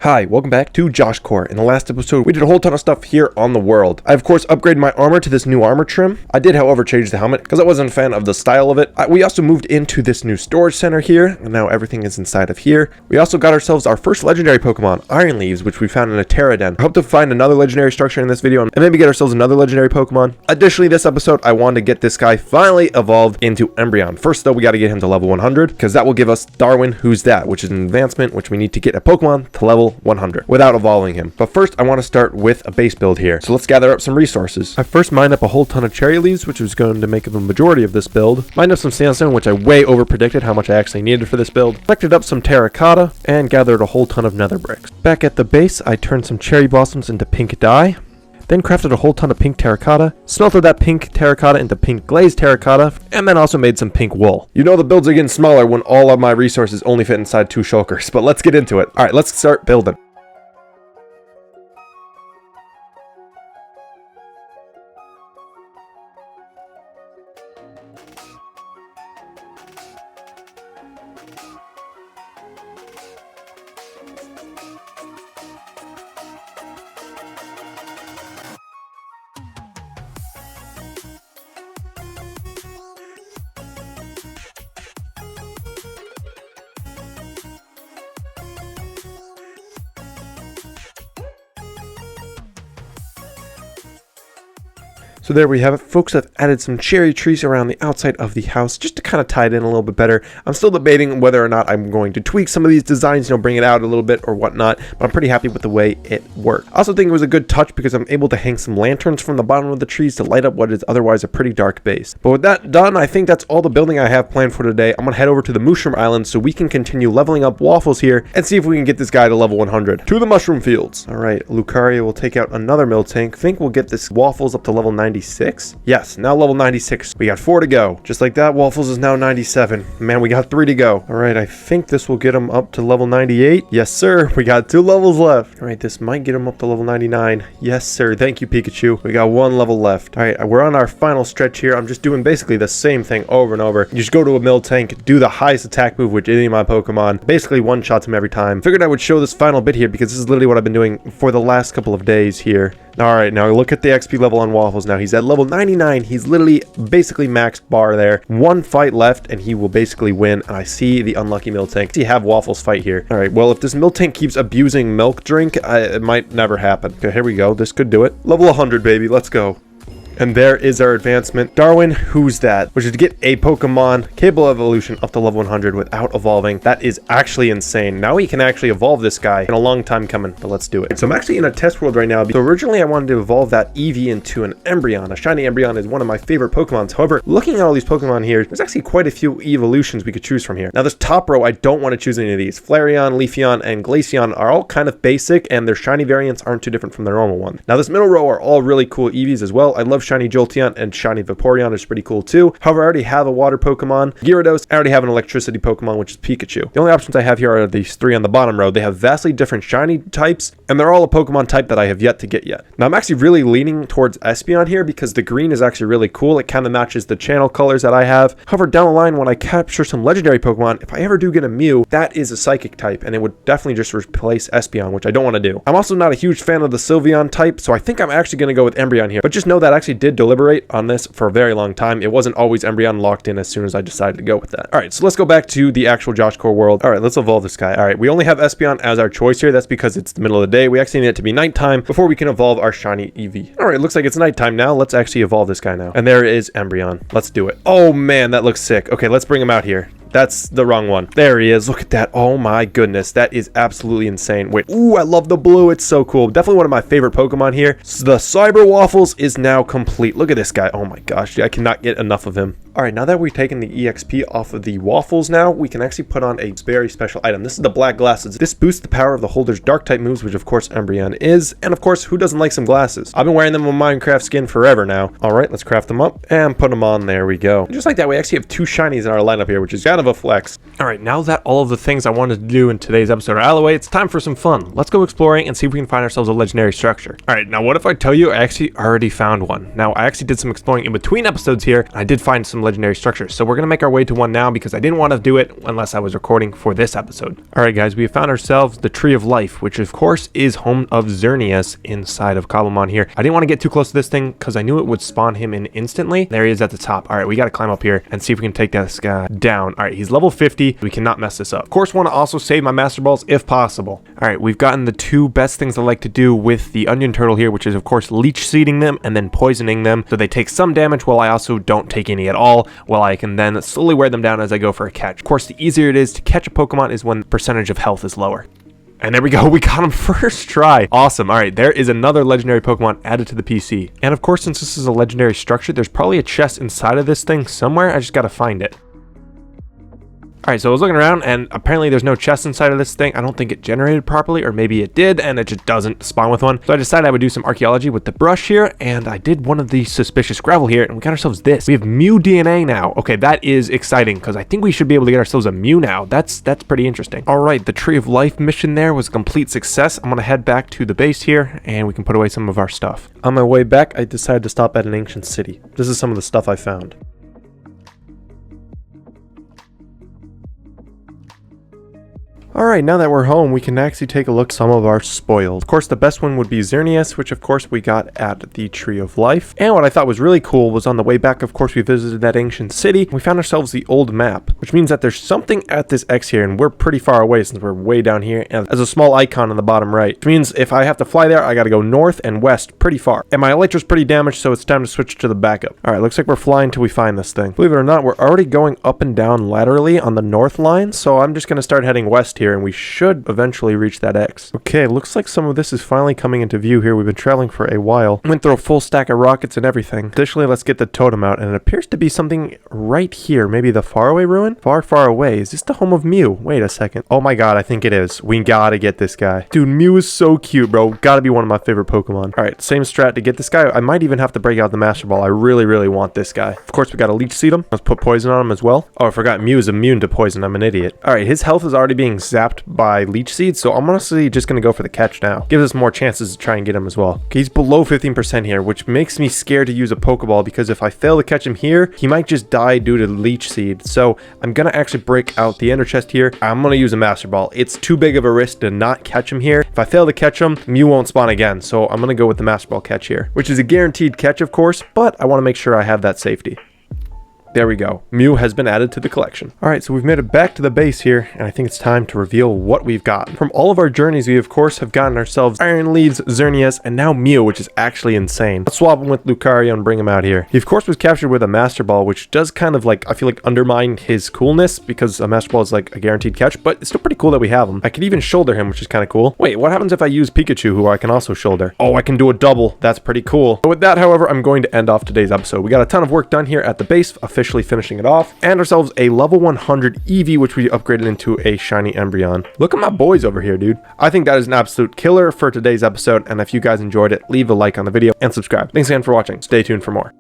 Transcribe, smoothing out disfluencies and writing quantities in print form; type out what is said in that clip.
Hi, welcome back to Joshcore. In the last episode, we did a whole ton of stuff here on the world. I, of course, upgraded my armor to this new armor trim. I did, however, change the helmet because I wasn't a fan of the style of it. We also moved into this new storage center here, and now everything is inside of here. We also got ourselves our first legendary Pokemon, Iron Leaves, which we found in a Terra Den. I hope to find another legendary structure in this video and maybe get ourselves another legendary Pokemon. Additionally, this episode, I wanted to get this guy finally evolved into Umbreon. First, though, we got to get him to level 100 because that will give us Darwin Whose That, which is an advancement which we need to get a Pokemon to level 100 without evolving him. But first, I want to start with a base build here. So let's gather up some resources. I first mined up a whole ton of cherry leaves, which was going to make up a majority of this build. Mined up some sandstone, which I way over predicted how much I actually needed for this build. Collected up some terracotta and gathered a whole ton of nether bricks. Back at the base, I turned some cherry blossoms into pink dye. Then crafted a whole ton of pink terracotta, smelted that pink terracotta into pink glazed terracotta, and then also made some pink wool. You know the builds are getting smaller when all of my resources only fit inside 2 shulkers, but let's get into it. Alright, let's start building. So there we have it, folks. I've added some cherry trees around the outside of the house just to kind of tie it in a little bit better. I'm still debating whether or not I'm going to tweak some of these designs, bring it out a little bit or whatnot, but I'm pretty happy with the way it worked. I also think it was a good touch because I'm able to hang some lanterns from the bottom of the trees to light up what is otherwise a pretty dark base. But with that done, I think that's all the building I have planned for today. I'm going to head over to the Mushroom Island so we can continue leveling up Waffles here and see if we can get this guy to level 100. To the Mushroom Fields. All right, Lucaria will take out another Miltank. I think we'll get this Waffles up to level 96. Yes, now level 96. We got 4 to go. Just like that, Waffles is now 97. Man, we got 3 to go. All right, I think this will get him up to level 98. Yes, sir. We got 2 levels left. All right, this might get him up to level 99. Yes, sir. Thank you, Pikachu. We got 1 level left. All right, we're on our final stretch here. I'm just doing basically the same thing over and over. You just go to a Miltank, do the highest attack move with any of my Pokemon, basically one-shots him every time. Figured I would show this final bit here because this is literally what I've been doing for the last couple of days here. All right, now look at the XP level on Waffles now. He's at level 99. He's literally basically maxed bar there. 1 fight left and he will basically win. And I see the unlucky Miltank. You have Waffles fight here. All right, well, if this Miltank keeps abusing milk drink, it might never happen. Okay, here we go. This could do it. Level 100, baby. Let's go. And there is our advancement, Darwin Who's That, which is to get a Pokemon capable of evolution up to level 100 without evolving. That is actually insane. Now we can actually evolve this guy. In a long time coming, but let's do it. So I'm actually in a test world right now. So originally I wanted to evolve that eevee into an Umbreon. A shiny Umbreon is one of my favorite Pokemons. However, looking at all these Pokemon here, there's actually quite a few evolutions we could choose from here. Now this top row, I don't want to choose any of these. Flareon, Leafeon, and Glaceon are all kind of basic, and their shiny variants aren't too different from their normal one. Now this middle row are all really cool eevees as well. I love shiny Jolteon and shiny Vaporeon is pretty cool too. However, I already have a water Pokemon, Gyarados. I already have an electricity Pokemon, which is Pikachu. The only options I have here are these 3 on the bottom row. They have vastly different shiny types, and they're all a Pokemon type that I have yet to get yet. Now, I'm actually really leaning towards Espeon here because the green is actually really cool. It kind of matches the channel colors that I have. However, down the line, when I capture some legendary Pokemon, if I ever do get a Mew, that is a psychic type, and it would definitely just replace Espeon, which I don't want to do. I'm also not a huge fan of the Sylveon type, so I think I'm actually going to go with Umbreon here. But just know that I actually did deliberate on this for a very long time. It wasn't always Umbreon locked in as soon as I decided to go with that. All right, so let's go back to the actual Joshcore world. All right, let's evolve this guy. All right, we only have Espeon as our choice here. That's because it's the middle of the day. We actually need it to be nighttime before we can evolve our shiny eevee. All right, looks like it's nighttime now. Let's actually evolve this guy now. And there is Umbreon. Let's do it. Oh man, that looks sick. Okay, let's bring him out here. That's the wrong one. There he is. Look at that. Oh my goodness. That is absolutely insane. Wait. Ooh, I love the blue. It's so cool. Definitely one of my favorite Pokemon here. So the Cyber Waffles is now complete. Look at this guy. Oh my gosh. I cannot get enough of him. All right, now that we've taken the EXP off of the Waffles now, we can actually put on a very special item. This is the Black Glasses. This boosts the power of the holder's Dark-type moves, which of course Umbreon is. And of course, who doesn't like some glasses? I've been wearing them on Minecraft skin forever now. All right, let's craft them up and put them on. There we go. Just like that, we actually have 2 shinies in our lineup here, which has got to of a flex. All right, now that all of the things I wanted to do in today's episode are out of the way, it's time for some fun. Let's go exploring and see if we can find ourselves a legendary structure. All right, now what if I tell you I actually already found one? Now, I actually did some exploring in between episodes here, and I did find some legendary structures. So we're going to make our way to one now because I didn't want to do it unless I was recording for this episode. All right, guys, we have found ourselves the Tree of Life, which of course is home of Xerneas inside of Cobblemon here. I didn't want to get too close to this thing because I knew it would spawn him in instantly. There he is at the top. All right, we got to climb up here and see if we can take this guy down. All right, he's level 50. We cannot mess this up. Of course, want to also save my Master Balls if possible. All right, we've gotten the two best things I like to do with the onion turtle here, which is of course leech seeding them and then poisoning them so they take some damage while I also don't take any at all, while I can then slowly wear them down as I go for a catch. Of course, the easier it is to catch a Pokemon is when the percentage of health is lower. And there we go, we got him first try. Awesome. All right, there is another legendary Pokemon added to the PC. And of course, since this is a legendary structure, there's probably a chest inside of this thing somewhere. I just gotta find it. All right, so I was looking around and apparently there's no chest inside of this thing. I don't think it generated properly, or maybe it did and it just doesn't spawn with one. So I decided I would do some archaeology with the brush here, and I did one of the suspicious gravel here, and we got ourselves this. We have Mew DNA now. Okay, that is exciting because I think we should be able to get ourselves a Mew now. That's pretty interesting. All right, the Tree of Life mission there was a complete success. I'm gonna head back to the base here and we can put away some of our stuff. On my way back, I decided to stop at an ancient city. This is some of the stuff I found. Alright, now that we're home, we can actually take a look at some of our spoils. Of course, the best one would be Xerneas, which of course we got at the Tree of Life. And what I thought was really cool was on the way back, of course, we visited that ancient city. We found ourselves the old map, which means that there's something at this X here, and we're pretty far away since we're way down here. And there's a small icon on the bottom right, which means if I have to fly there, I gotta go north and west pretty far. And my Elytra's pretty damaged, so it's time to switch to the backup. Alright, looks like we're flying till we find this thing. Believe it or not, we're already going up and down laterally on the north line, so I'm just gonna start heading west here, and we should eventually reach that X. Okay, looks like some of this is finally coming into view here. We've been traveling for a while. Went through a full stack of rockets and everything. Additionally, let's get the totem out, and it appears to be something right here. Maybe the faraway ruin? Far away. Is this the home of Mew? Wait a second. Oh my god, I think it is. We gotta get this guy. Dude, Mew is so cute, bro. Gotta be one of my favorite Pokemon. Alright, same strat to get this guy. I might even have to break out the Master Ball. I really want this guy. Of course, we gotta leech seed him. Let's put poison on him as well. Oh, I forgot Mew is immune to poison. I'm an idiot. Alright, his health is already being zapped by leech seeds, so I'm honestly just gonna go for the catch now. Gives us more chances to try and get him as well. Okay, he's below 15% here, which makes me scared to use a Pokeball because if I fail to catch him here, he might just die due to leech seed. So I'm gonna actually break out the ender chest here. I'm gonna use a Master Ball. It's too big of a risk to not catch him here. If I fail to catch him, Mew won't spawn again, so I'm gonna go with the Master Ball catch here, which is a guaranteed catch, of course, but I want to make sure I have that safety. There we go. Mew has been added to the collection. Alright, so we've made it back to the base here, and I think it's time to reveal what we've got. From all of our journeys, we of course have gotten ourselves Iron Leaves, Xerneas, and now Mew, which is actually insane. Let's swap him with Lucario and bring him out here. He of course was captured with a Master Ball, which does kind of like, I feel like, undermine his coolness, because a Master Ball is like a guaranteed catch, but it's still pretty cool that we have him. I could even shoulder him, which is kind of cool. Wait, what happens if I use Pikachu, who I can also shoulder? Oh, I can do a double. That's pretty cool. But with that, however, I'm going to end off today's episode. We got a ton of work done here at the base, officially finishing it off. And ourselves a level 100 eevee, which we upgraded into a shiny Umbreon. Look at my boys over here, dude. I think that is an absolute killer for today's episode, and if you guys enjoyed it, leave a like on the video and subscribe. Thanks again for watching. Stay tuned for more.